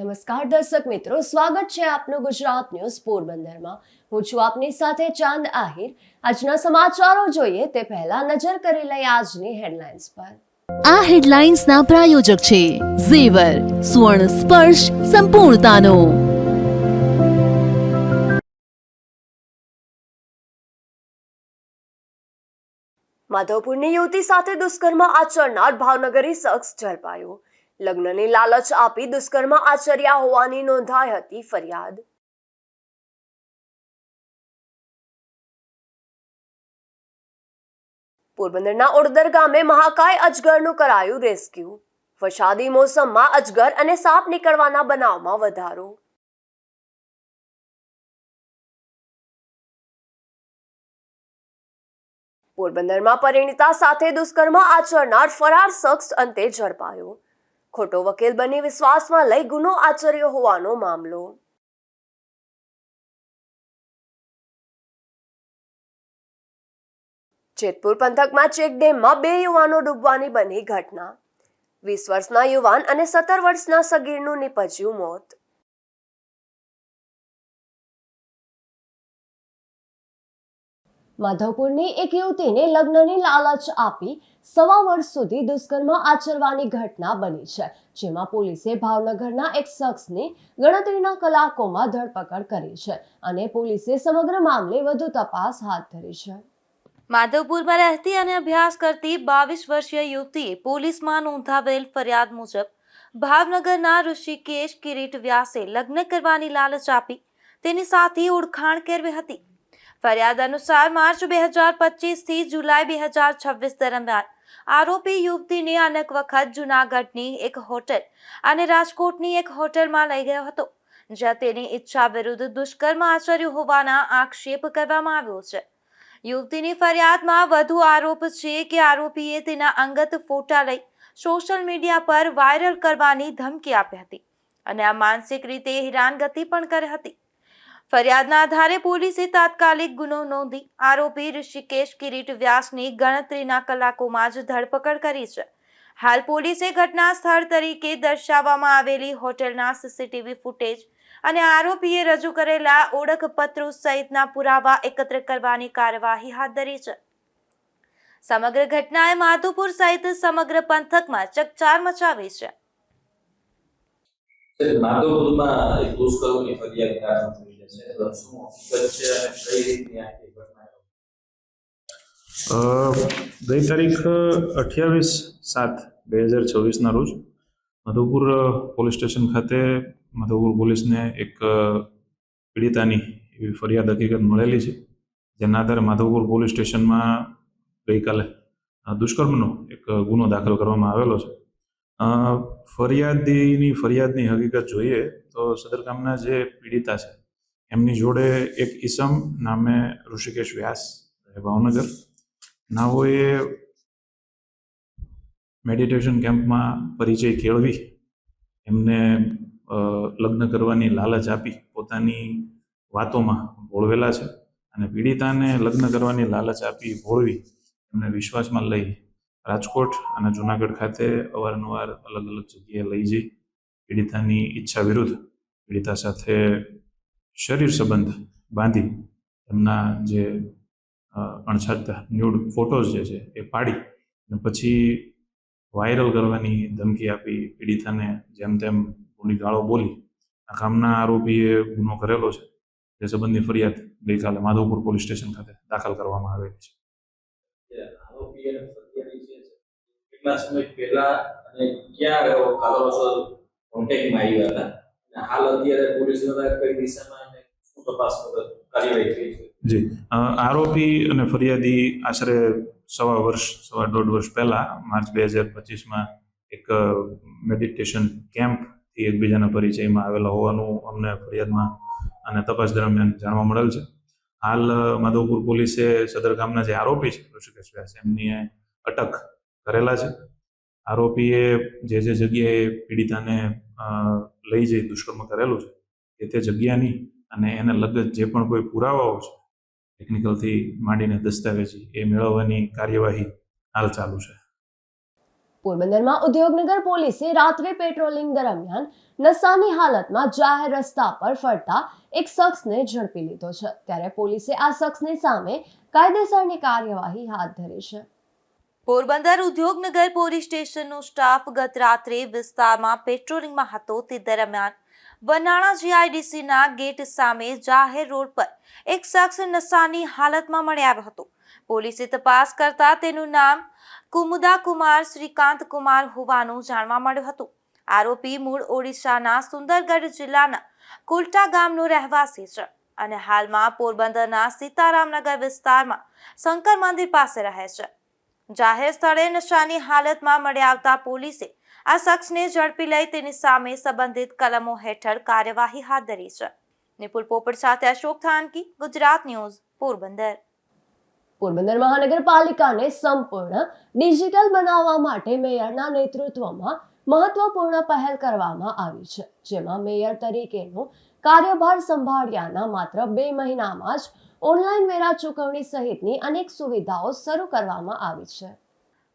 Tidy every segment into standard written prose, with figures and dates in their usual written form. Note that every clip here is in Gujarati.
નમસ્કાર દર્શક મિત્રો, સ્વાગત છે આપનું ગુજરાત ન્યૂઝ પોરબંદરમાં। હું છું આપની સાથે ચાંદ આહિર। આજના સમાચારો જોઈએ તે પહેલા નજર કરી લઈએ આજની હેડલાઇન્સ પર। આ હેડલાઇન્સના પ્રાયોજક છે ઝેવર, સ્વર્ણ સ્પર્શ સંપૂર્ણતાનો। માધવપુરની યુવતી સાથે દુષ્કર્મ આચરનાર ભાવનગરી શખ્સ ઝડપાયો। લગ્નની લાલચ આપી દુષ્કર્મ આચર્યા હોવાની નોંધાઈ હતી ફરિયાદ। પોરબંદરના ઓડદર ગામે મહાકાય અજગરનું કરાયું રેસ્ક્યુ। વરસાદી મોસમમાં અજગર અને સાપ નીકળવાના બનાવમાં વધારો। પોરબંદરમાં પરિણીતા સાથે દુષ્કર્મ આચરનાર ફરાર શખ્સ અંતે ઝડપાયો। ખોટો વકીલ બની વિશ્વાસમાં લઈ ગુનો આચર્યો હોવાનો મામલો। જેતપુર પંથકમાં ચેકડેમમાં 2 યુવાનો ડૂબવાની બની ઘટના। 20 વર્ષના યુવાન અને 17 વર્ષના સગીરનું નીપજ્યું મોત। માધવપુરની એક યુવતીને લગ્નની લાલચ આપી 1.25 વર્ષ સુધી દુષ્કર્મ આચરવાની ઘટના બની છે, જેમાં પોલીસે ભાવનગરના એક શખ્સની ગણતરીના કલાકોમાં ધરપકડ કરી છે અને પોલીસે સમગ્ર મામલે વધુ તપાસ હાથ ધરી છે। માધવપુરમાં રહેતી અને અભ્યાસ કરતી 22 વર્ષીય યુવતીએ પોલીસમાં નોંધાવેલ ફરિયાદ મુજબ ભાવનગરના ઋષિકેશ કિરીટ વ્યાસે લગ્ન કરવાની લાલચ આપી તેની સાથે ઓળખાણ કેળવી હતી। ફરિયાદ અનુસાર માર્ચ 2025 થી જુલાઈ 2026 દરમિયાન આરોપી યુવતીને અનેક વખત જૂનાગઢની એક હોટેલ અને રાજકોટની એક હોટેલમાં લઈ ગયો હતો, જ્યાં તેની ઈચ્છા વિરુદ્ધ દુષ્કર્મ આચર્યું હોવાના આક્ષેપ કરવામાં આવ્યો છે। યુવતીની ફરિયાદમાં વધુ આરોપ છે કે આરોપીએ તેના અંગત ફોટા લઈ સોશિયલ મીડિયા પર વાયરલ કરવાની ધમકી આપી હતી અને આ માનસિક રીતે હેરાનગતિ પણ કરી હતી। ફરિયાદના આધારે પોલીસે તાત્કાલિક ગુનો નોંધી આરોપી ઋષિકેશ કિરીટ વ્યાસની ગણતરીના કલાકોમાં જ ધરપકડ કરી છે। હાલ પોલીસે ઘટના સ્થળ તરીકે દર્શાવવામાં આવેલી હોટેલના સીસીટીવી ફૂટેજ અને આરોપીએ રજૂ કરેલા ઓળખપત્રો સહિતના પુરાવા એકત્ર કરવાની કાર્યવાહી હાથ ધરી છે। સમગ્ર ઘટનાએ માધવપુર સહિત સમગ્ર પંથકમાં ચકચાર મચાવી છે। માધવપુરમાં એક દુષ્કર્મની ફરિયાદ દાખલ થઈ છે, શું હકીકત છે અને કઈ રીતની આખી ઘટના? ગઈ તારીખ 28/7/2026 ના રોજ માધવપુર પોલીસ સ્ટેશન ખાતે માધવપુર પોલીસને એક પીડિતાની એવી ફરિયાદ હકીકત મળેલી છે, જેના આધારે માધવપુર પોલીસ સ્ટેશનમાં ગઈકાલે દુષ્કર્મનો એક ગુનો દાખલ કરવામાં આવેલો છે। ફરિયાદની હકીકત જોઈએ તો સદર ગામના જે પીડિતા છે એમની જોડે એક ઈસમ નામે ઋષિકેશ વ્યાસ ભાવનગર નાઓએ મેડિટેશન કેમ્પમાં પરિચય કેળવી એમને લગ્ન કરવાની લાલચ આપી પોતાની વાતોમાં ભોળવેલા છે અને પીડિતાને લગ્ન કરવાની લાલચ આપી ભોળવી એમને વિશ્વાસમાં લઈ રાજકોટ અને જૂનાગઢ ખાતે અવારનવાર અલગ અલગ જગ્યાએ લઈ જઈ પીડિતાની ઈચ્છા વિરુદ્ધ પીડિતા સાથે શરીર સંબંધ બાંધી એમના જે અણછાતા ન્યૂડ ફોટોઝ જે છે એ પાડી અને પછી વાયરલ કરવાની ધમકી આપી પીડિતાને જેમ તેમ ઊંડી ગાળો બોલી આ કામના આરોપીએ ગુનો કરેલો છે। તે સંબંધની ફરિયાદ ગઈકાલે માધવપુર પોલીસ સ્ટેશન ખાતે દાખલ કરવામાં આવેલી છે। કેટલા સમય પહેલા અને ક્યાં કારણોસર કોન્ટેક્ટમાં આવ્યા હતા અને હાલ અત્યારે પોલીસ દ્વારા કઈ દિશામાં અને શું તપાસ કાર્યવાહી થઈ છે? જી, આરોપી અને ફરિયાદી આશરે 1.5 વર્ષ પહેલા માર્ચ 2025માં એક મેડિટેશન કેમ્પથી એકબીજાના પરિચયમાં આવેલા હોવાનું અમને ફરિયાદમાં અને તપાસ દરમિયાન જાણવા મળેલ છે। હાલ માધવપુર પોલીસે સદર ગામના જે આરોપી છે ઋષિકેશ વ્યાસ એમની અટક કરેલા છે। આરોપીએ જે જગ્યાએ પીડિતાને લઈ જઈ દુષ્કર્મ કરેલું છે તે જગ્યાની અને એને લગત જે પણ કોઈ પુરાવાઓ છે ટેકનિકલથી માંડીને દસ્તાવેજી એ મેળવવાની કાર્યવાહી હાલ ચાલુ છે। પોરબંદરમાં ઉદ્યોગનગર પોલીસે રાત્રે પેટ્રોલિંગ દરમિયાન નશાની હાલતમાં જાહેર રસ્તા પર ફરતા એક શખ્સને ઝડપી લીધો છે. ત્યારે પોલીસે આ શખ્સની સામે કાયદેસરની કાર્યવાહી હાથ ધરી છે. પોરબંદર ઉદ્યોગનગર પોલીસ સ્ટેશનનો સ્ટાફ ગત રાત્રે વિસ્તારમાં પેટ્રોલિંગમાં હતો. તે દરમિયાન વનાણા જીઆઈડીસીના ગેટ સામે જાહેર રોડ પર એક શખ્સ નશાની હાલતમાં મળી આવ્યો હતો. પોલીસે તપાસ કરતા તેનું નામ કુમુદા કુમાર શ્રીકાંત કુમાર હોવાનું જાણવા મળ્યું હતું. આરોપી મૂળ ઓડિશાના સુંદરગઢ જિલ્લાના કુલટા ગામનો રહેવાસી છે અને હાલમાં પોરબંદરના સીતારામનગર વિસ્તારમાં શંકર મંદિર પાસે રહે છે. જાહેર સ્થળે નશાની હાલતમાં મળી આવતા પોલીસે આ શખ્સને ઝડપી લઈ તેની સામે સંબંધિત કલમો હેઠળ કાર્યવાહી હાથ ધરી છે. નિપુલ પોપટ સાથે અશોક થાનકી, ગુજરાત ન્યૂઝ, પોરબંદર. પોરબંદર મહાનગરપાલિકાને સંપૂર્ણ ડિજિટલ બનાવવા માટે મેયરના નેતૃત્વમાં મહત્વપૂર્ણ પહેલ કરવામાં આવી છે. જેમાં મેયર તરીકેનો કાર્યભાર સંભાળ્યાના માત્ર 2 મહિનામાં જ ઓનલાઈન વેરા ચૂકવણી સહિતની અનેક સુવિધાઓ શરૂ કરવામાં આવી છે.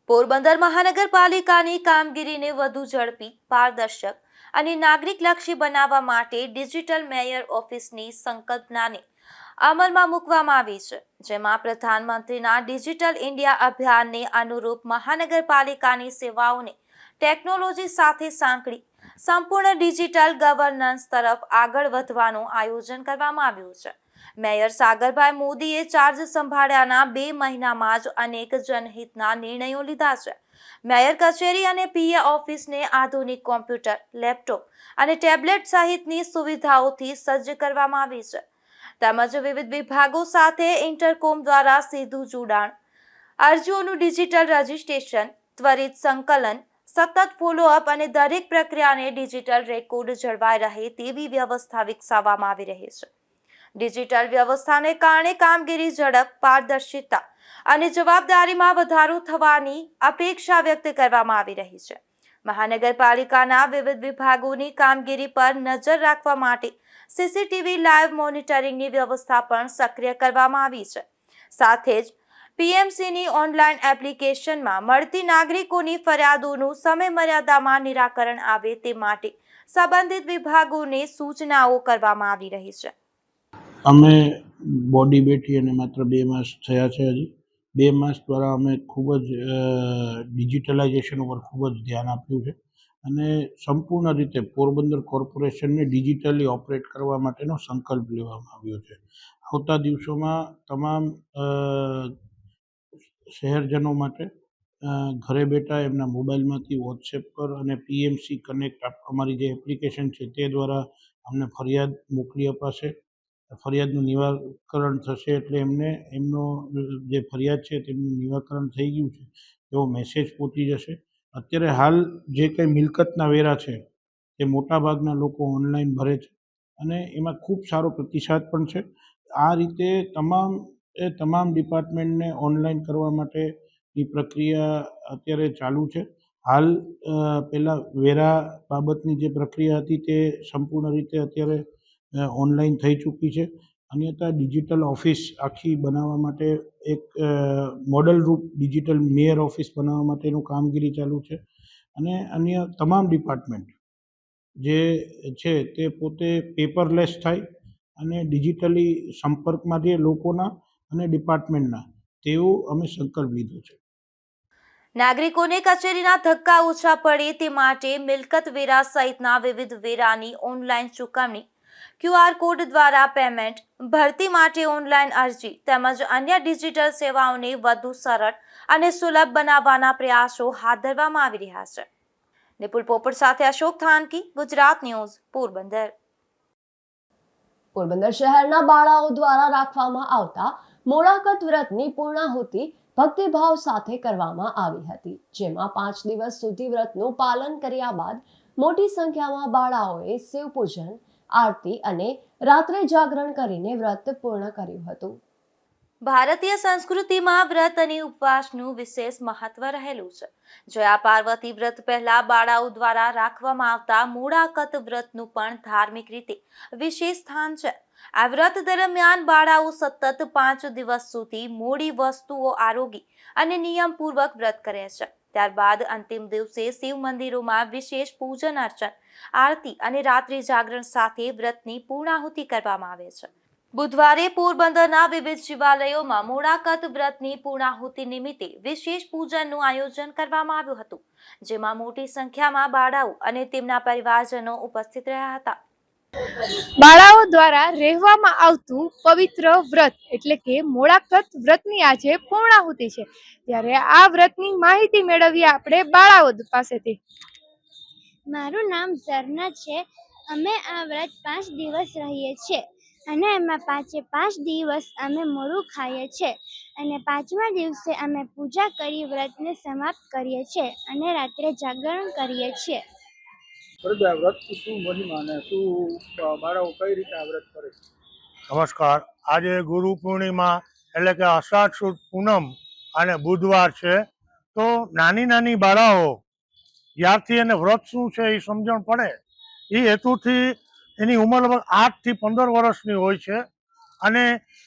પોરબંદર મહાનગરપાલિકાની કામગીરીને વધુ ઝડપી, પારદર્શક અને નાગરિકલક્ષી બનાવવા માટે ડિજિટલ મેયર ઓફિસની સંકલ્પનાને અમલમાં મૂકવામાં આવી છે. જેમાં પ્રધાનમંત્રીના ડિજિટલ ઇન્ડિયા અભિયાનને અનુરૂપ મહાનગરપાલિકાની સેવાઓને ટેકનોલોજી સાથે સાંકળી સંપૂર્ણ ડિજિટલ ગવર્નન્સ તરફ આગળ વધવાનું આયોજન કરવામાં આવ્યું છે. મેયર સાગરભાઈ મોદીએ ચાર્જ સંભાળ્યાના 2 મહિનામાં જ અનેક જનહિતના નિર્ણયો લીધા છે. મેયર કચેરી અને પીએ ઓફિસને આધુનિક કોમ્પ્યુટર, લેપટોપ અને ટેબ્લેટ સહિતની સુવિધાઓથી સજ્જ કરવામાં આવી છે. તેમજ વિવિધ વિભાગો સાથે ઇન્ટરકોમ દ્વારા સીધું જોડાણ, અરજીઓનું ડિજિટલ રજીસ્ટ્રેશન, ત્વરિત સંકલન, સતત ફોલોઅપ અને દરેક પ્રક્રિયાને ડિજિટલ રેકોર્ડ જળવાઈ રહે તેવી વ્યવસ્થા વિકસાવવામાં આવી રહી છે. ડિજિટલ વ્યવસ્થાને કારણે કામગીરી ઝડપ, પારદર્શિતા અને જવાબદારીમાં વધારો થવાની અપેક્ષા વ્યક્ત કરવામાં આવી રહી છે. મહાનગરપાલિકાના વિવિધ વિભાગોની કામગીરી પર નજર રાખવા માટે સીસીટીવી લાઈવ મોનિટરિંગની વ્યવસ્થા પણ સક્રિય કરવામાં આવી છે. સાથે જ પીએમસીની ઓનલાઈન એપ્લિકેશનમાં મળતી નાગરિકોની ફરિયાદોનું સમયમર્યાદામાં નિરાકરણ આવે તે માટે સંબંધિત વિભાગોને સૂચનાઓ કરવામાં આવી રહી છે. અમે બોડી બેઠી અને માત્ર 2 માસ થયા છે. હજી 2 માસ દ્વારા અમે ખૂબ જ ડિજિટલાઇઝેશન ઉપર ખૂબ જ ધ્યાન આપ્યું છે અને સંપૂર્ણ રીતે પોરબંદર કોર્પોરેશનને ડિજિટલી ઓપરેટ કરવા માટેનો સંકલ્પ લેવામાં આવ્યો છે. આવતા દિવસોમાં તમામ શહેરજનો માટે ઘરે બેઠા એમના મોબાઈલમાંથી વોટ્સએપ પર અને પીએમસી કનેક્ટ અમારી જે એપ્લિકેશન છે તે દ્વારા અમને ફરિયાદ મોકલી અપાશે. ફરિયાદનું નિવારણ થશે એટલે એમને એમનો જે ફરિયાદ છે તેમનું નિરાકરણ થઈ ગયું છે એવો મેસેજ પહોંચી જશે. અત્યારે હાલ જે કંઈ મિલકતના વેરા છે તે મોટાભાગના લોકો ઓનલાઈન ભરે છે અને એમાં ખૂબ સારો પ્રતિસાદ પણ છે. આ રીતે તમામ ડિપાર્ટમેન્ટને ઓનલાઈન કરવા માટેની પ્રક્રિયા અત્યારે ચાલુ છે. હાલ પહેલાં વેરા બાબતની જે પ્રક્રિયા હતી તે સંપૂર્ણ રીતે અત્યારે ઓનલાઈન થઈ ચૂકી છે. અન્યથા ડિજિટલ ઓફિસ આખી બનાવવા માટે એક મોડલ રૂપ ડિજિટલ મેયર ઓફિસ બનાવવા માટેનું કામગીરી ચાલુ છે અને અન્ય તમામ ડિપાર્ટમેન્ટ જે છે તે પોતે પેપરલેસ થાય અને ડિજિટલી સંપર્કમાં રહે લોકોના અને ડિપાર્ટમેન્ટના, તેવો અમે સંકલ્પ લીધો છે. નાગરિકોને કચેરીના ધક્કા ઓછા પડે તે માટે મિલકત વેરા સહિતના વિવિધ વેરાની ઓનલાઈન ચૂકવણી, QR કોડ દ્વારા પેમેન્ટ, ભરતી માટે ઓનલાઈન અરજી તેમજ અન્ય ડિજિટલ સેવાઓને વધુ સરળ અને સુલભ બનાવવાના પ્રયાસો હાથ ધરવામાં આવી રહ્યા છે. નિપુલ પોપટ સાથે અશોક થાનકી, ગુજરાત ન્યૂઝ, પોરબંદર. પોરબંદર શહેરના બાળાઓ દ્વારા રાખવામાં આવતા મોળાકત વ્રતની પૂર્ણાહુતિ ભક્તિભાવ સાથે કરવામાં આવી હતી. જેમાં 5 દિવસ સુધી વ્રતનું પાલન કર્યા બાદ મોટી સંખ્યામાં બાળાઓએ શિવ પૂજન, આરતી અને રાત્રે જાગરણ કરીને વ્રત પૂર્ણ કર્યું હતું. ભારતીય સંસ્કૃતિમાં વ્રત અને ઉપવાસનું વિશેષ મહત્વ રહેલું છે. જયા પાર્વતી વ્રત પહેલા બાળાઓ દ્વારા રાખવામાં આવતા મોળાકત વ્રતનું પણ ધાર્મિક રીતે વિશેષ સ્થાન છે. આ વ્રત દરમિયાન બાળાઓ સતત 5 દિવસ સુધી મોડી વસ્તુઓ આરોગી અને નિયમપૂર્વક વ્રત કરે છે. ત્યારબાદ અંતિમ દિવસે શિવ મંદિરોમાં વિશેષ પૂજન અર્ચન, આરતી અને રાત્રિ જાગરણ સાથે વ્રતની પૂર્ણાહુતિ કરવામાં આવે છે. બુધવારે પોરબંદરના વિવિધ શિવાલયોમાં મોડાકત વ્રતની પૂર્ણાહુતિ નિમિત્તે વિશેષ પૂજનનું આયોજન કરવામાં આવ્યું હતું, જેમાં મોટી સંખ્યામાં બાળાઓ અને તેમના પરિવારજનો ઉપસ્થિત રહ્યા હતા. બાળાઓ દ્વારા રહેવામાં આવતું પવિત્ર વ્રત એટલે કે મોડાકત વ્રતની આજે પૂર્ણાહુતિ છે. ત્યારે આ વ્રતની માહિતી મેળવીએ આપણે બાળાઓ પાસેથી. મારું નામ ઝરના છે. અમે આ વ્રત 5 દિવસ રહીએ છીએ અને એમાં 5 દિવસ અમે મોડું ખાઈએ છીએ અને 5મા દિવસે અમે પૂજા કરી વ્રતને સમાપ્ત કરીએ છીએ અને રાત્રે જાગરણ કરીએ છીએ. વ્રતની શું મહિમા અને શું બાળાઓ કઈ રીતે આ વ્રત કરે છે? નમસ્કાર. આજે ગુરુ પૂર્ણિમા એટલે કે અષાઢ સુદ પૂનમ અને બુધવાર છે. તો નાની નાની બાળાઓ જ્યારથી એને વ્રત શું છે એ સમજણ પડે એ હેતુથી એની ઉંમર લગભગ 8 થી 15 વર્ષની હોય છે અને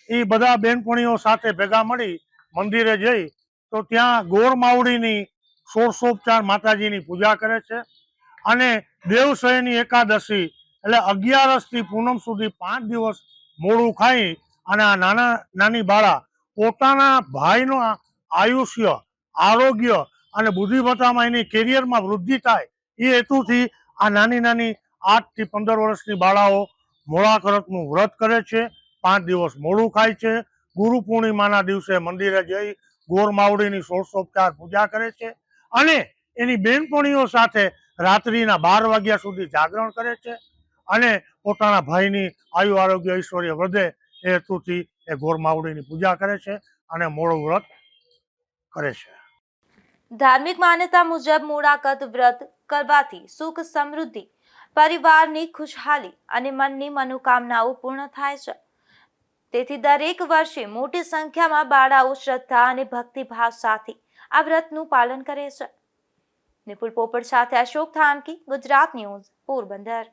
એ બધા બહેનપણીઓ સાથે ભેગા મળી મંદિરે જઈ તો ત્યાં ગોળ માવડીની ષોડશોપચાર માતાજીની પૂજા કરે છે અને દેવશયની એકાદશી એટલે 11 થી પૂનમ સુધી 5 દિવસ મોડું ખાઈ અને આ નાની બાળા પોતાના ભાઈનો આયુષ્ય, આરોગ્ય અને બુદ્ધિમત્તામાં એની કેરિયરમાં વૃદ્ધિ થાય એ હેતુથી આ નાની 8 થી 15 વર્ષની બાળાઓ મોડાકતનું વ્રત કરે છે. 5 દિવસ મોડું ખાય છે. ગુરુ પૂર્ણિમાના દિવસે મંદિરે જઈ ગોળ માવડીની ષોડશોપચાર પૂજા કરે છે અને એની બહેનપણીઓ સાથે રાત્રિના 12 વાગ્યા સુધી જાગરણ કરે છે અને પોતાના ભાઈની આયુ આરોગ્ય ઐશ્વર્ય વધે એ હેતુથી એ ગોળ માવડીની પૂજા કરે છે અને મોડું વ્રત કરે છે. ધાર્મિક માન્યતા મુજબ મોડાકત વ્રત કરવાથી સુખ, સમૃદ્ધિ, પરિવારની ખુશહાલી અને મનની મનોકામનાઓ પૂર્ણ થાય છે. તેથી દરેક વર્ષે મોટી સંખ્યામાં બાળાઓ શ્રદ્ધા અને ભક્તિભાવ સાથે આ વ્રતનું પાલન કરે છે. નિપુલ પોપટ સાથે અશોક થાનકી, ગુજરાત ન્યૂઝ, પોરબંદર.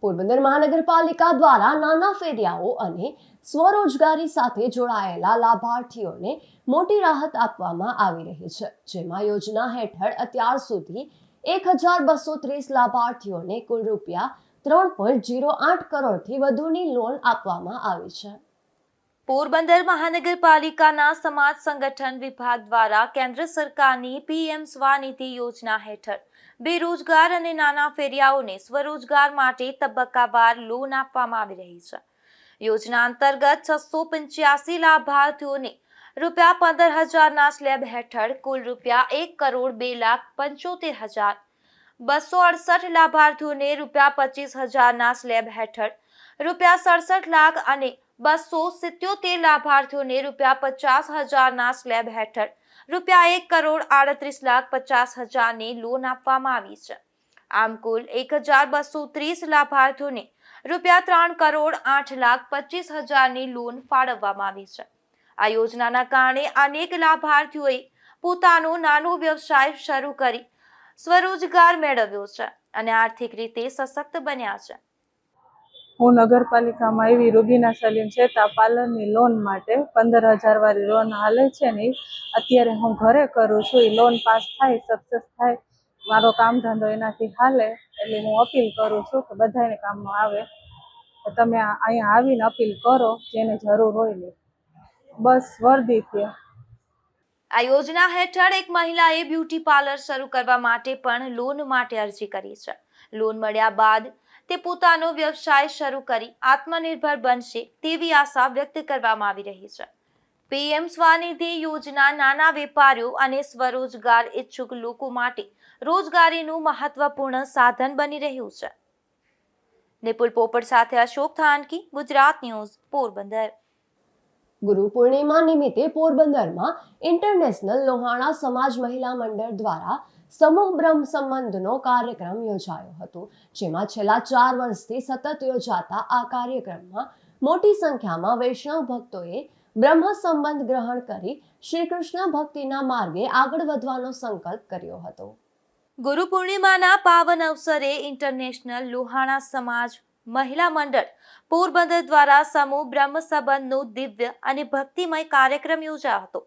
પોરબંદર મહાનગરપાલિકા દ્વારા નાના ફેરિયાઓ અને સ્વરોજગારી સાથે જોડાયેલા લાભાર્થીઓને મોટી રાહત આપવામાં આવી રહી છે, જેમાં યોજના હેઠળ અત્યાર સુધી 1230 લાભાર્થીઓને કુલ રૂપિયા 3.08 કરોડથી વધુની લોન આપવામાં આવી છે. પોરબંદર મહાનગરપાલિકાના સમાજ સંગઠન વિભાગ દ્વારા કેન્દ્ર સરકારની PM સ્વનિધિ યોજના હેઠળ બેરોજગાર અને નાના ફેરિયાઓને સ્વરોજગાર માટે તબક્કાવાર લોન આપવામાં આવી રહી છે. યોજના અંતર્ગત 685 લાભાર્થીઓને રૂપિયા 15,000ના સ્લેબ હેઠળ કુલ રૂપિયા 1,72,75,268 લાભાર્થીઓને રૂપિયા 25,000ના સ્લેબ હેઠળ રૂપિયા 67 લાખ અને 277 લાભાર્થીઓને રૂપિયા 50,000ના સ્લેબ હેઠળ રૂપિયા 1,38,50,000ની લોન આપવામાં આવી છે. આમ કુલ 1,230 લાભાર્થીઓને રૂપિયા 3,08,25,000ની લોન ફાળવવામાં આવી છે. આ યોજનાના કારણે અનેક લાભાર્થીઓએ પોતાનો નાનો વ્યવસાય શરૂ કરી સ્વરોજગાર મેળવ્યો છે અને આર્થિક રીતે સશક્ત બન્યા છે. હું નગરપાલિકામાં એવી રોગીના સલીમ છેતા પાર્લરની લોન માટે 15,000 વાળી લોન હાલે છે ને અત્યારે હું ઘરે કરું છું. એ લોન પાસ થાય, સક્સેસ થાય, મારો કામ ધંધો એનાથી હાલે એટલે હું અપીલ કરું છું કે બધાને કામમાં આવે. તમે અહીંયા આવીને અપીલ કરો જેને જરૂર હોય ને. બસ વર્દીથી. આ યોજના હેઠળ એક મહિલાએ બ્યુટી પાર્લર શરૂ કરવા માટે પણ લોન માટે અરજી કરી છે. લોન મળ્યા બાદ તે પોતાનો વ્યવસાય શરૂ કરી આત્મનિર્ભર બનશે તેવી આશા વ્યક્ત કરવામાં આવી રહી છે. PM સ્વનિધિ યોજના નાના વેપારીઓ અને સ્વરોજગાર ઇચ્છુક લોકો માટે રોજગારીનું મહત્વપૂર્ણ સાધન બની રહ્યું છે. નિપુલ પોપટ સાથે અશોક થાનકી, ગુજરાત ન્યૂઝ, પોરબંદર. ગુરુ પૂર્ણિમા નિમિત્તે પોરબંદરમાં ઇન્ટરનેશનલ લોહાણા સમાજ મહિલા મંડળ દ્વારા સમૂહ બ્રહ્મ સંબંધનો કાર્યક્રમ યોજાયો હતો, જેમાં છેલ્લા 4 વર્ષથી સતત યોજાતા આ કાર્યક્રમમાં મોટી સંખ્યામાં વૈષ્ણવ ભક્તોએ બ્રહ્મ સંબંધ ગ્રહણ કરી શ્રી કૃષ્ણ ભક્તિના માર્ગે આગળ વધવાનો સંકલ્પ કર્યો હતો. ગુરુ પૂર્ણિમાના પાવન અવસરે ઇન્ટરનેશનલ લોહાણા સમાજ મહિલા મંડળ પોરબંદર દ્વારા સમૂહ બ્રહ્મ સંબંધનો દિવ્ય અને ભક્તિમય કાર્યક્રમ યોજાયો હતો,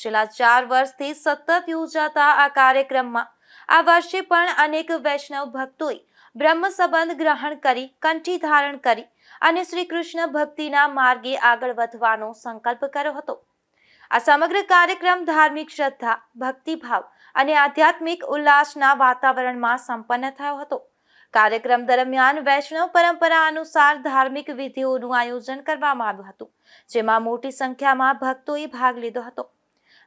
છેલ્લા 4 વર્ષથી સતત યોજાતા આ કાર્યક્રમમાં આ વર્ષે પણ અનેક વૈષ્ણવ ભક્તોએ બ્રહ્મ સંબંધ ગ્રહણ કરી કંઠી ધારણ કરી અને શ્રી કૃષ્ણ ભક્તિના માર્ગે આગળ વધવાનો સંકલ્પ કર્યો હતો. આ સમગ્ર કાર્યક્રમ ધાર્મિક શ્રદ્ધા, ભક્તિભાવ અને આધ્યાત્મિક ઉલ્લાસના વાતાવરણમાં સંપન્ન થયો હતો. કાર્યક્રમ દરમિયાન વૈષ્ણવ પરંપરા અનુસાર ધાર્મિક વિધિઓનું આયોજન કરવામાં આવ્યું હતું, જેમાં મોટી સંખ્યામાં ભક્તોએ ભાગ લીધો હતો.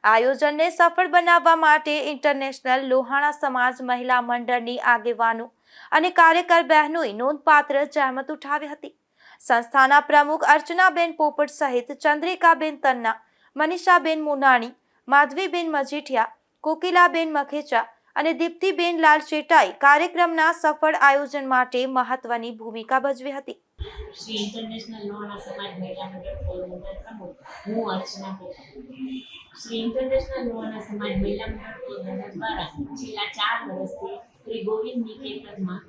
આયોજનને સફળ બનાવવા માટે ઇન્ટરનેશનલ લોહાણા સમાજ મહિલા મંડળની આગેવાનો અને કાર્યકર બહેનોએ નોંધપાત્ર જહેમત ઉઠાવી હતી. સંસ્થાના પ્રમુખ અર્ચનાબેન પોપટ સહિત ચંદ્રિકાબેન તન્ના, મનીષાબેન મોનાણી, માધવીબેન મજીઠિયા, કોકિલાબેન મખેચા અને દીપ્તિબેન લાલચેટાએ કાર્યક્રમના સફળ આયોજન માટે મહત્વની ભૂમિકા ભજવી હતી. શ્રી ઇન્ટરનેશનલ લોહાણા સમાજ મહિલા મંડળ પોરબંદર પ્રમુખ હું અર્ચના પોપટ. શ્રી ઇન્ટરનેશનલ લોહાણા સમાજ મહિલા મંડળ પોરબંદર દ્વારા છેલ્લા 4 વર્ષથી શ્રી ગોવિંદ નિકેતનમાં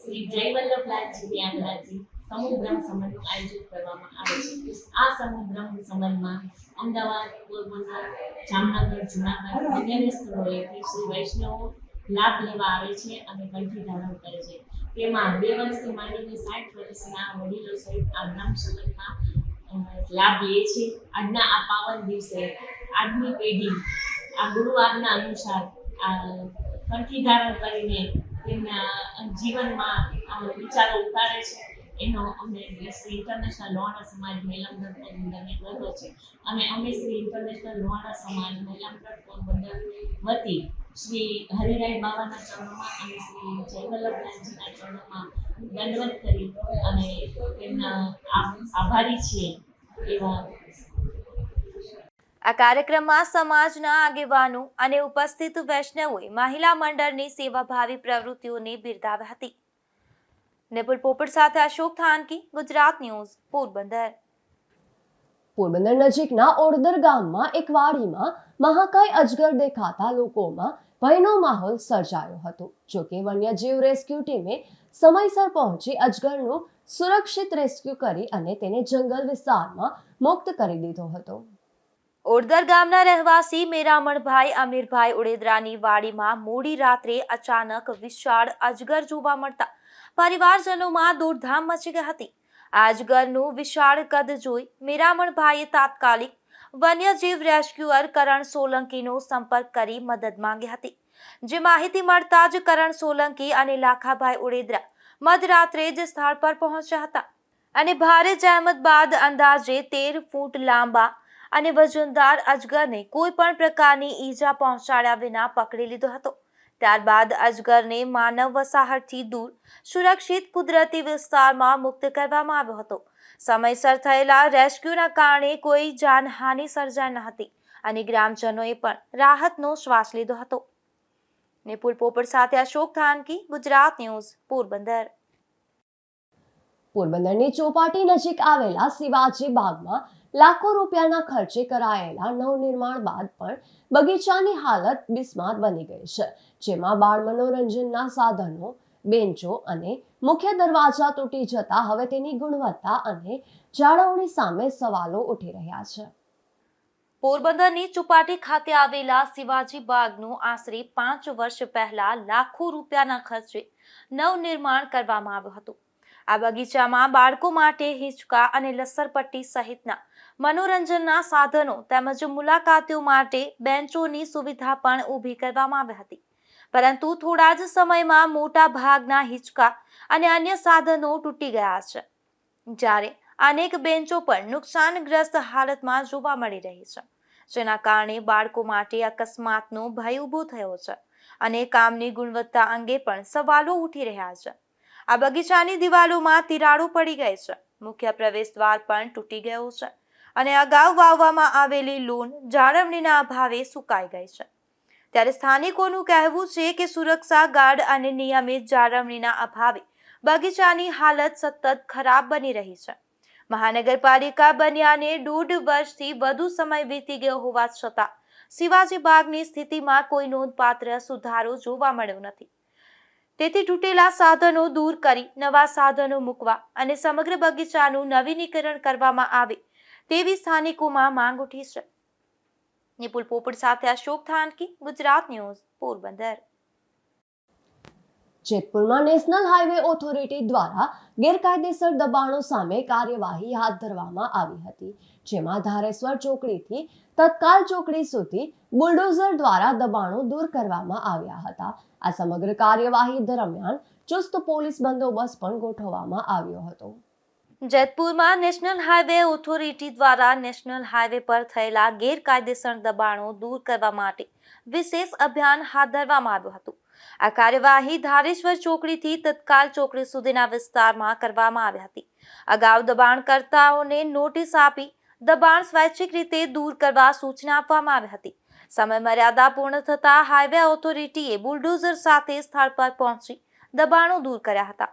શ્રી જયવલ્લભલાલજીની આગ્રહથી સમૂહ બ્રહ્મ સંબંધનું આયોજન કરવામાં આવે છે. આ સમૂહ બ્રહ્મ સંબંધમાં અમદાવાદ, પોરબંદર, જામનગર, જુનાગઢ વગેરે સ્થળોએથી શ્રી વૈષ્ણવો લાભ લેવા આવે છે અને કંઠી ધારણ કરે છે. તેમાં 2 વર્ષથી માંડીને 60 વર્ષના વડીલો સહિત આ બ્રહ્મ સંબંધમાં લાભ લે છે. આજના આ પાવન દિવસે આજની પેઢી આ ગુરુ આજ્ઞા અનુસાર આ કંઠી ધારણ કરીને તેમના જીવનમાં વિચારો ઉતારે છે. એનો અમને શ્રી ઇન્ટરનેશનલ લોહાણા સમાજ મહિલા મંડળ પોરબંદરને ગર્વ છે અને અમે શ્રી ઇન્ટરનેશનલ લોહાણા સમાજ મહિલા મંડળ પોરબંદર વતી શ્રી હરિરાય બાબાના ચરણોમાં અને શ્રી જયવલ્લભલાલજીના ચરણોમાં દંડવત કરી અને તેમના આભારી છીએ. એવા આ કાર્યક્રમમાં સમાજના આગેવાનો અને ઉપસ્થિત વૈષ્ણવોએ મહિલા મંડળની સેવાભાવી પ્રવૃત્તિઓને બિરદાવી હતી. નિપુલ પોપટ સાથે અશોક થાનકી, ગુજરાત ન્યૂઝ, પોરબંદર. પોરબંદર નજીકના ઓડદર ગામમાં એક વાડીમાં મહાકાય અજગર દેખાતા લોકોમાં ભયનો માહોલ સર્જાયો હતો. જોકે વન્યજીવ રેસ્ક્યુ ટીમે સમયસર પહોંચી અજગરનું સુરક્ષિત રેસ્ક્યુ કરી અને તેને જંગલ વિસ્તારમાં મુક્ત કરી દીધો હતો. ઓડદર ગામના રહેવાસી મેરામણભાઈ અમીરભાઈ ઉડેદરાની વાડીમાં મોડી રાત્રે અચાનક વિશાળ અજગર જોવા મળતા પરિવારજનોમાં દોડધામ મચી ગઈ હતી. આ અજગરનું વિશાળ કદ જોઈ મેરામણભાઈએ તાત્કાલિક વન્યજીવ રેસ્ક્યુઅર કરણ સોલંકીનો સંપર્ક કરી મદદ માંગી હતી. જે માહિતી મળતા જ કરણ સોલંકી અને લાખાભાઈ ઉડેદરા મધરાત્રે જ સ્થળ પર પહોંચ્યા હતા અને ભારે જહેમત બાદ અંદાજે 13 ફૂટ લાંબા અને વજનદાર અજગરને કોઈ પણ પ્રકારની ઈજા પહોંચાડ્યા વિના પકડી લીધો હતો. ત્યારબાદ અજગરને માનવ વસાહતથી દૂર સુરક્ષિત કુદરતી વિસ્તારમાં મુક્ત કરવામાં આવ્યો હતો. સમયસર થયેલા રેસ્ક્યુના કારણે કોઈ જાનહાનિ સર્જાઈ ન હતી અને ગ્રામજનોએ પણ રાહતનો શ્વાસ લીધો હતો. નિપુલ પોપટ સાથે અશોક થાનકી, ગુજરાત ન્યૂઝ, પોરબંદર. પોરબંદરની ચોપાટી નજીક આવેલા શિવાજી બાગમાં લાખો રૂપિયાના ખર્ચે કરાયેલા નવનિર્માણ બાદ પણ બગીચાની હાલત બિસ્માર બની ગઈ છે, જેમાં બાળ મનોરંજનના સાધનો, બેન્ચો અને મુખ્ય દરવાજા તૂટી જતા હવે તેની ગુણવત્તા અને જાળવણી સામે સવાલો ઉઠી રહ્યા છે. પોરબંદરની ચોપાટી ખાતે આવેલા શિવાજી બાગનું આશરે 5 વર્ષ પહેલા લાખો રૂપિયાના ખર્ચે નવનિર્માણ કરવામાં આવ્યું હતું. આ બગીચામાં બાળકો માટે હિંચકા અને લસરપટ્ટી સહિતના મનોરંજનના સાધનો તેમજ મુલાકાતીઓ માટે બેન્ચોની સુવિધા પણ ઊભી કરવામાં આવી હતી. પરંતુ થોડા જ સમયમાં મોટા ભાગના હિંચકા અને અન્ય સાધનો તૂટી ગયા છે, જ્યારે અનેક બેન્ચો પણ નુકસાનગ્રસ્ત હાલતમાં જોવા મળી રહી છે, જેના કારણે બાળકો માટે અકસ્માતનો ભય ઊભો થયો છે અને કામની ગુણવત્તા અંગે પણ સવાલો ઉઠી રહ્યા છે. આ બગીચાની દિવાલોમાં તિરાડો પડી ગઈ છે, મુખ્ય પ્રવેશદ્વાર પણ તૂટી ગયો છે અને અગાઉ વાવવામાં આવેલી લોન જાળવણીના અભાવે સુકાઈ ગઈ છે. ત્યારે સ્થાનિકોનું કહેવું છે કે સુરક્ષા ગાર્ડ અને નિયમિત જાળવણીના અભાવે બગીચાની હાલત સતત ખરાબ બની રહી છે. મહાનગરપાલિકા બન્યાને 1.5 વર્ષથી વધુ સમય વીતી ગયો હોવા છતાં શિવાજી બાગની સ્થિતિમાં કોઈ નોંધપાત્ર સુધારો જોવા મળ્યો નથી. તેથી તૂટેલા સાધનો દૂર કરી નવા સાધનો મૂકવા અને સમગ્ર બગીચાનું નવીનીકરણ કરવામાં આવે તેવી સ્થાનિકોમાં માંગ ઉઠી છે. નિપુલ પોપટ સાથે અશોક થાનકી, ગુજરાત ન્યૂઝ, પોરબંદર. જેતપુરમાં નેશનલ હાઈવે ઓથોરિટી દ્વારા ગેરકાયદેસર દબાણો સામે કાર્યવાહી હાથ ધરવામાં આવી હતી, જેમાં ધારેશ્વર ચોકડીથી તત્કાલ ચોકડી સુધી બુલડોઝર દ્વારા દબાણો દૂર કરવામાં આવ્યા હતા. આ સમગ્ર કાર્યવાહી દરમિયાન ચુસ્ત પોલીસ બંદોબસ્ત પણ ગોઠવવામાં આવ્યો હતો. જેતપુરમાં નેશનલ હાઈવે ઓથોરિટી દ્વારા નેશનલ હાઈવે પર થયેલા ગેરકાયદેસર દબાણો દૂર કરવા માટે વિશેષ અભિયાન હાથ ધરવામાં આવ્યું હતું. આ કાર્યવાહી ધારેશ્વર ચોકડીથી તત્કાલ ચોકડી સુધીના વિસ્તારમાં કરવામાં આવી હતી. અગાઉ દબાણકર્તાઓને નોટિસ આપી દબાણ સ્વૈચ્છિક રીતે દૂર કરવા સૂચના આપવામાં આવી હતી. સમય મર્યાદા પૂર્ણ થતાં હાઈવે ઓથોરિટીએ બુલડોઝર સાથે સ્થળ પર પહોંચી દબાણો દૂર કર્યા હતા.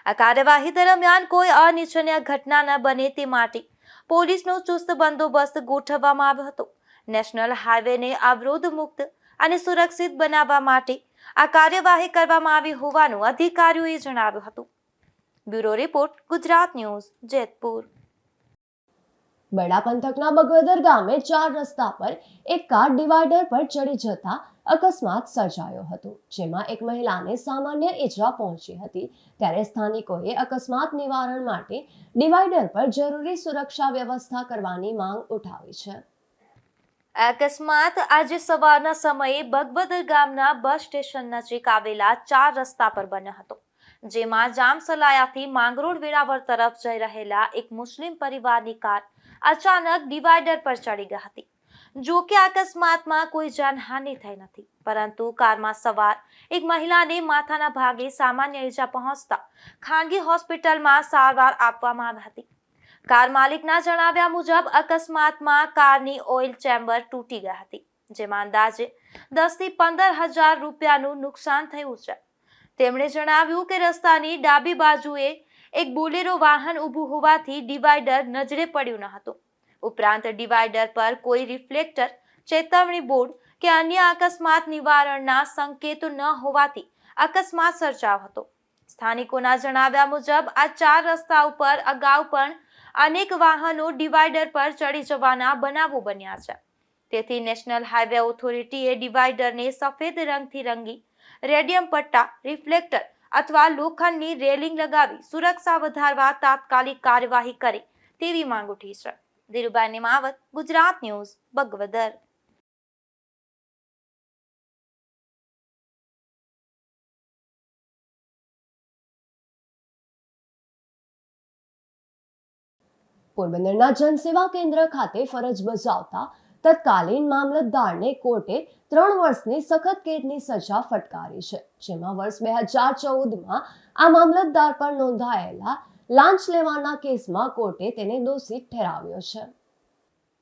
આ કાર્યવાહી દરમિયાન કોઈ અનિચ્છનીય ઘટના ન બને તે માટે પોલીસનો ચુસ્ત બંદોબસ્ત ગોઠવવામાં આવ્યો હતો. નેશનલ હાઈવેને અવરોધ મુક્ત અને સુરક્ષિત બનાવવા માટે આ કાર્યવાહી કરવામાં આવી હોવાનું અધિકારીઓએ જણાવ્યું હતું. Bureau report, Gujarat news, Jetpur. Barda પંથકના બગવદર ગામે 4 રસ્તા પર એક કાર ડિવાઈડર પર ચડી જતા અકસ્માત સર્જાયો હતો, જેમાં એક મહિલાને સામાન્ય ઈજા પહોંચી હતી. ત્યારે સ્થાનિકોએ અકસ્માત નિવારણ માટે ડિવાઈડર પર જરૂરી સુરક્ષા વ્યવસ્થા કરવાની માંગ ઉઠાવી છે. અકસ્માત આજે સવારના સમયે બગવદર ગામના બસ સ્ટેશન નજીક આવેલા 4 રસ્તા પર બન્યો હતો, જેમાં જામસલાયાથી માંગરોળ વેરાવળ તરફ જઈ રહેલા એક મુસ્લિમ પરિવારની કાર અચાનક ડિવાઈડર પર ચડી ગઈ હતી. જો કે અકસ્માતમાં કોઈ જાનહાનિ થઈ નથી, પરંતુ કારમાં સવાર એક મહિલાને માથાના ભાગે સામાન્ય ઈજા પહોંચતા ખાનગી હોસ્પિટલમાં સારવાર આપવામાં આવી હતી. કાર માલિકના જણાવ્યા મુજબ અકસ્માતમાં કારની ઓઇલ ચેમ્બર તૂટી ગઈ હતી, જેમાં અંદાજે 10 થી 15,000 રૂપિયાનું નુકસાન થયું છે. તેમણે જણાવ્યું કે રસ્તાની ડાબી બાજુએ એક બોલેરો વાહન ઊભું હોવાથી ડિવાઈડર નજરે પડ્યું ન હતું. ઉપરાંત ડિવાઈડર પર કોઈ રિફ્લેક્ટર, ચેતવણી બોર્ડ કે અન્ય અકસ્માત નિવારણના સંકેતો ન હોવાથી અકસ્માત સર્જાયો હતો. સ્થાનિકોના જણાવ્યા મુજબ આ 4 રસ્તા ઉપર અગાઉ પણ અનેક વાહનો ડિવાઈડર પર ચડી જવાના બનાવો બન્યા છે. તેથી નેશનલ હાઈવે ઓથોરિટીએ ડિવાઈડરને સફેદ રંગથી રંગી રેડિયમ પટ્ટા, રિફ્લેક્ટર અથવા લોખંડની રેલિંગ લગાવી સુરક્ષા વધારવા તાત્કાલિક કાર્યવાહી કરે તેવી માંગ ઉઠી છે. ધીરુભાઈ નિમાવત, ગુજરાત ન્યૂઝ, બગવદર. પોરબંદરના જનસેવા કેન્દ્ર ખાતે ફરજ બજાવતા તત્કાલીન મામલતદારને કોર્ટે 3 વર્ષની સખત કેદની સજા ફટકારી છે, જેમાં વર્ષ 2014માં આ મામલતદાર પર નોંધાયેલા લાંચ લેવાના કેસમાં કોર્ટે તેને દોષિત ઠેરાવ્યો છે.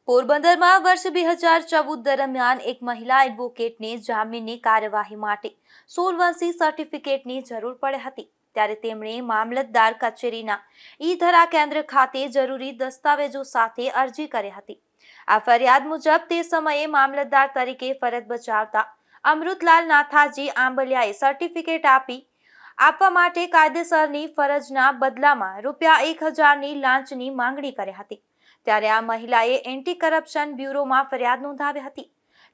પોરબંદરમાં વર્ષ 2014 દરમિયાન એક મહિલા એડવોકેટને જામીનની કાર્યવાહી માટે 16 સર્ટિફિકેટની જરૂર પડી હતી. ત્યારે તેમણે મામલતદાર કચેરીના ઈ-ધરા કેન્દ્ર ખાતે જરૂરી દસ્તાવેજો સાથે અરજી કરી હતી. આ ફરિયાદ મુજબ તે સમયે મામલતદાર તરીકે ફરજ બજાવતા અમૃતલાલ નાથાજી આંબલિયાએ સર્ટિફિકેટ આપવા માટે કાયદેસરની ફરજના બદલામાં ₹1000ની લાંચની માંગણી કરી હતી. ત્યારે આ મહિલાએ એન્ટી કરપ્શન બ્યુરોમાં ફરિયાદ નોંધાવી હતી.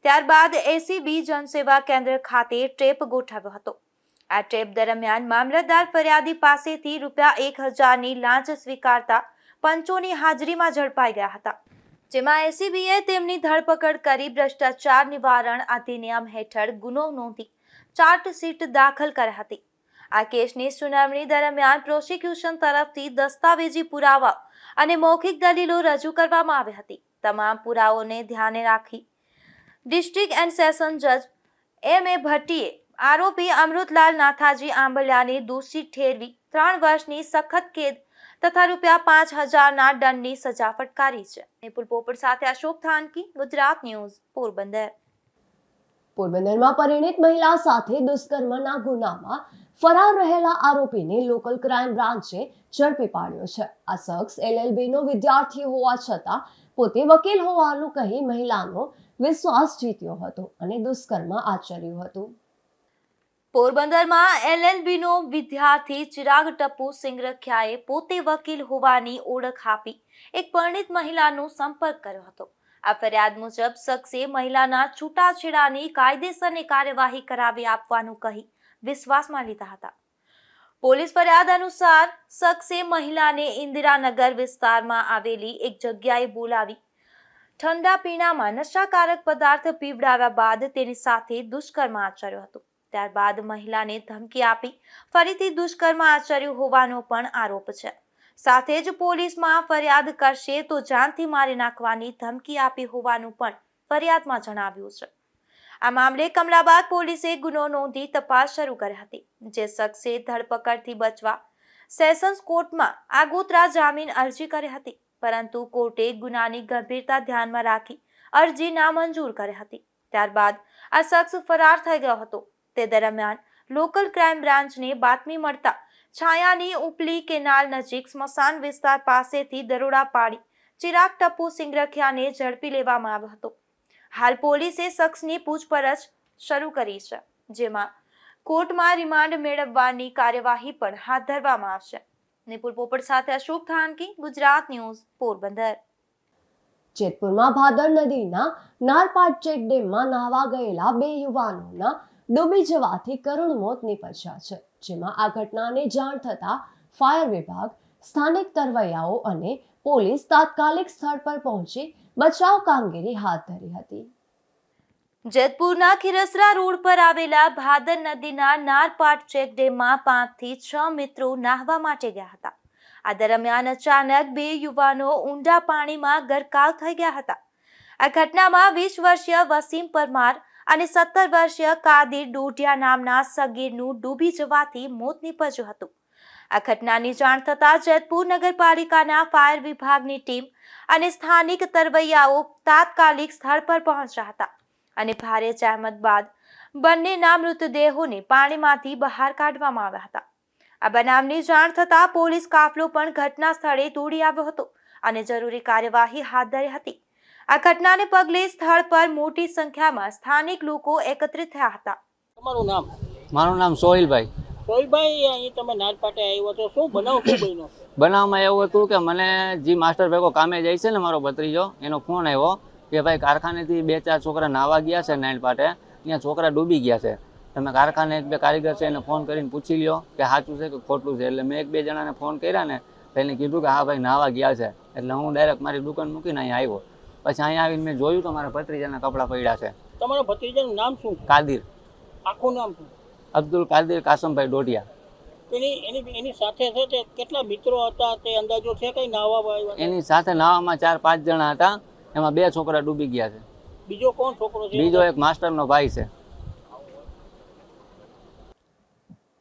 ત્યારબાદ એસીબી જનસેવા કેન્દ્ર ખાતે ટ્રેપ ગોઠવ્યો હતો. આ ટ્રેપ દરમિયાન મામલતદાર ફરિયાદી પાસેથી ₹1000ની લાંચ સ્વીકારતા પંચોની હાજરીમાં ઝડપાઈ ગયા હતા, જેમાં એસીબીએ તેમની ધરપકડ કરી ભ્રષ્ટાચાર નિવારણ અધિનિયમ હેઠળ ગુનો નોંધી ચાર્જશીટ દાખલ કરી હતી. આ કેસની સુનાવણી દરમિયાન પ્રોસિક્યુશન તરફથી દસ્તાવેજી પુરાવા અને મૌખિક દલીલો રજૂ કરવામાં આવી હતી. તમામ પુરાવાઓને ધ્યાને રાખી ડિસ્ટ્રિક્ટ એન્ડ સેશન જજ M.A. ભટ્ટીએ આરોપી અમૃતલાલ નાથાજી આંબલિયાને દોષિત ઠેરવી 3 વર્ષની સખત કેદ તથા ₹5000ના દંડની સજા ફટકારી છે. નિપુલ પોપટ સાથે અશોક થાનકી, ગુજરાત ન્યૂઝ, પોરબંદર. પોરબંદરમાં પરિણીત મહિલા સાથે દુષ્કર્મના ગુનામાં ફરાર રહેલા આરોપીને લોકલ ક્રાઇમ બ્રાન્ચે ઝડપી પાડ્યો છે. આ શખ્સ LLBનો વિદ્યાર્થી હોવા છતાં પોતે વકીલ હોવાનું કહી મહિલાનો વિશ્વાસ જીત્યો હતો અને દુષ્કર્મ આચર્યું હતું. પોરબંદરમાં LLBનો વિદ્યાર્થી ચિરાગ ટપ્પુ સિંગરખિયાએ પોતે વકીલ હોવાની ઓળખ આપી એક પરિણીત મહિલાનો સંપર્ક કર્યો હતો આ ફરિયાદ મુજબ શખ્સે મહિલાના છૂટાછેડાની કાયદેસરની કાર્યવાહી કરાવી આપવાનું કહી વિશ્વાસમાં લીધા હતા. પોલીસ ફરિયાદ અનુસાર શખ્સે મહિલાને ઇન્દિરાનગર વિસ્તારમાં આવેલી એક જગ્યાએ બોલાવી ઠંડા પીણામાં નશાકારક પદાર્થ પીવડાવ્યા બાદ તેની સાથે દુષ્કર્મ આચર્યો હતો. ત્યારબાદ મહિલાને ધમકી આપી ફરીથી દુષ્કર્મ આચર્યું હોવાનો પણ આરોપ છે. સાથે જ પોલીસમાં ફરિયાદ કરશે તો જાનથી મારી નાખવાની ધમકી આપી હોવાનું પણ ફરિયાદમાં જણાવ્યું છે. આ મામલે કમલાબાગ પોલીસે ગુનો નોંધી તપાસ શરૂ કરી હતી. જે શખ્સે ધરપકડથી બચવા સેશન્સ કોર્ટમાં આગોતરા જામીન અરજી કરી હતી, પરંતુ કોર્ટે ગુનાની ગંભીરતા ધ્યાનમાં રાખી અરજી નામંજૂર કરી હતી. ત્યારબાદ આ શખ્સ ફરાર થઈ ગયો હતો. તે દરમિયાન લોકલ ક્રાઇમ બ્રાન્ચને બાતમી મળતા છાયાની ઉપલી કેનાલ નજીક સ્મશાન વિસ્તાર પાસેથી દરોડા પાડી ચિરાગ ટપ્પુ સિંગરખિયાને ઝડપી લેવામાં આવ્યો હતો. હાલ પોલીસે શખ્સની પૂછપરછ શરૂ કરી છે, જેમાં કોર્ટમાં રિમાન્ડ મેળવવાની કાર્યવાહી પણ હાથ ધરવામાં આવશે. નિપુલ પોપટ સાથે અશોક થાનકી, ગુજરાત ન્યૂઝ, પોરબંદર. જેતપુરમાં ભાદર નદીના નારપાટ ચેક ડેમમાં નાહવા ગયેલા 2 યુવાનોના ડૂબી જવાથી કરુણ મોત નીપજ્યા છે. જેમાં આ ઘટનાની જાણ થતા ફાયર વિભાગ, સ્થાનિક તરવૈયાઓ અને પોલીસ તાત્કાલિક સ્થળ પર પહોંચી બચાવ કામગીરી હાથ ધરી હતી. જેતપુરના ખીરસરા રોડ પર આવેલા ભાદર નદીના નારપાટ ચેક ડેમમાં 5 થી 6 મિત્રો નાહવા માટે ગયા હતા. આ દરમિયાન અચાનક 2 યુવાનો ઊંડા પાણીમાં ગરકાવ થઈ ગયા હતા. આ ઘટનામાં 20 વર્ષીય વસીમ પરમાર અને 17 વર્ષીય કાદિર ડોઢિયા નામના સગીરનું ડૂબી જવાથી મોત નીપજ્યું હતું. આ ઘટનાની જાણ થતાં જેતપુર નગરપાલિકાના ફાયર વિભાગની ટીમ અને સ્થાનિક તરવૈયાઓ તાત્કાલિક સ્થળ પર પહોંચ્યા હતા અને ભારે જહેમત બાદ બંનેના મૃતદેહોને પાણીમાંથી બહાર કાઢવામાં આવ્યા હતા. આ બનાવની જાણ થતાં પોલીસ કાફલો પણ ઘટના સ્થળે દોડી આવ્યો હતો અને જરૂરી કાર્યવાહી હાથ ધરી હતી. આ ઘટનાને પગલે સ્થળ પર મોટી સંખ્યામાં સ્થાનિક લોકો એકત્રિત થયા હતા. તમારું નામ? મારું નામ સોહિલભાઈ. સોહિલભાઈ, અહીં તમે નારપાટે આવ્યો તો શું બનાવ બન્યો? બનાવમાં એવું હતું કે મને જી માસ્ટર ભેગો કામે જાય છે ને મારો ભત્રીજો, એનો ફોન આવ્યો કે ભાઈ કારખાનેથી 2-4 છોકરા નાહવા ગયા છે નારપાટે, ત્યાં છોકરા ડૂબી ગયા છે. તમે કારખાને 1-2 કારીગર છે એને ફોન કરીને પૂછી લ્યો કે સાચું છે કે ખોટું છે. એટલે મેં 1-2 જણાને ફોન કર્યા ને તો એને કીધું કે હા ભાઈ નાહવા ગયા છે. એટલે હું ડાયરેક્ટ મારી દુકાન મૂકીને અહીંયા આવ્યો. પછી અહીંયા આવીને મેં જોયું તો મારા ભત્રીજાના કપડાં પડ્યા છે. તમારા ભત્રીજાનું નામ શું? કાદિર. આખું નામ શું? અબ્દુલ કાદિર કાસમભાઈ ડોડિયા. એની સાથે છે તે કેટલા મિત્રો હતા તે અંદાજો છે? કઈ નાહવા આવ્યા? એની સાથે નાહવામાં 4-5 જણા હતા, એમાં 2 છોકરા ડૂબી ગયા છે. બીજો કોણ છોકરો છે? બીજો એક માસ્ટરનો ભાઈ છે.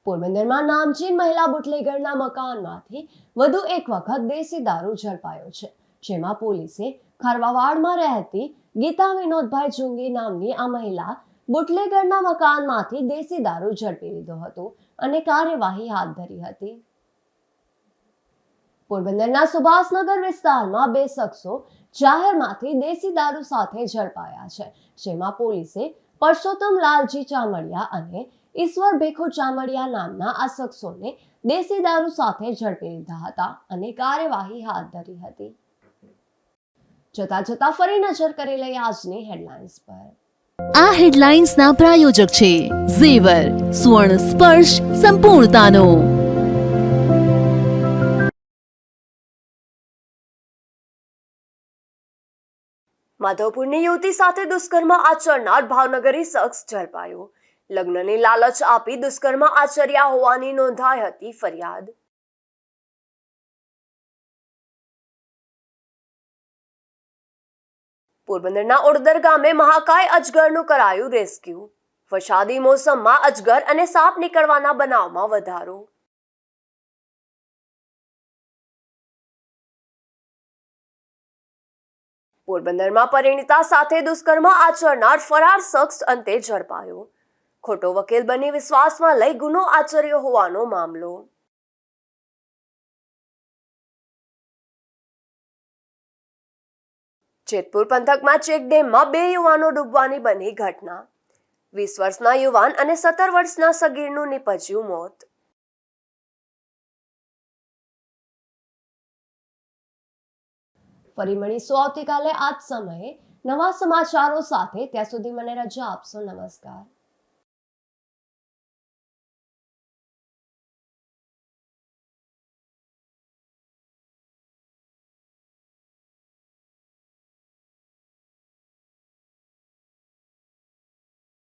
પોરબંદરમાં નામચીન મહિલા બુટલેગરના મકાનમાંથી વધુ એક વખત દેશી દારૂ ઝડપાયો છે. જેમાં પોલીસે ખારવાવાડમાં રહેતી ગીતા વિનોદભાઈ જુંગી નામની આ મહિલા બુટલેગરના મકાનમાંથી દેશી દારૂ ઝડપી લીધો હતો અને કાર્યવાહી હાથ ધરી હતી. પોરબંદરના સુભાષનગર વિસ્તારમાં 2 શખ્સો જાહેરમાંથી દેશી દારૂ સાથે ઝડપાયા છે. જેમાં પોલીસે પરસોત્તમ લાલજી ચામડિયા અને ઈશ્વર ભેખુ ચામડિયા નામના આ શખ્સોને દેશી દારૂ સાથે ઝડપી લીધા હતા અને કાર્યવાહી હાથ ધરી હતી. જતા ફરી નજર કરી લઈએ આજની હેડલાઇન્સ પર. આ હેડલાઇન્સના પ્રાયોજક છે ઝેવર, સુવર્ણ સ્પર્શ સંપૂર્ણતાનો. માધવપુરની યુવતી સાથે દુષ્કર્મ આચરનાર ભાવનગરી શખ્સ ઝડપાયો. લગ્નની લાલચ આપી દુષ્કર્મ આચર્યા હોવાની નોંધાઈ હતી ફરિયાદ. પોરબંદરના ઓડદર ગામે મહાકાય અજગરનું કરાયું રેસ્ક્યુ. વરસાદી મોસમમાં અજગર અને સાપ નીકળવાના બનાવમાં વધારો. પોરબંદરમાં પરિણીતા સાથે દુષ્કર્મ આચરનાર ફરાર શખ્સ અંતે ઝડપાયો. ખોટો વકીલ બની વિશ્વાસમાં લઈ ગુનો આચર્યો હોવાનો મામલો. જેતપુર પંથકમાં ચેક ડેમમાં 2 યુવાનો ડૂબવાની બની ઘટના. 20 વર્ષના યુવાન અને 17 વર્ષના સગીરનું નીપજ્યું મોત. ફરી મળીશું આવતીકાલે આ જ સમયે. નવા સમાચારો સાથે. ત્યાં સુધી મને રજા આપશો. નમસ્કાર.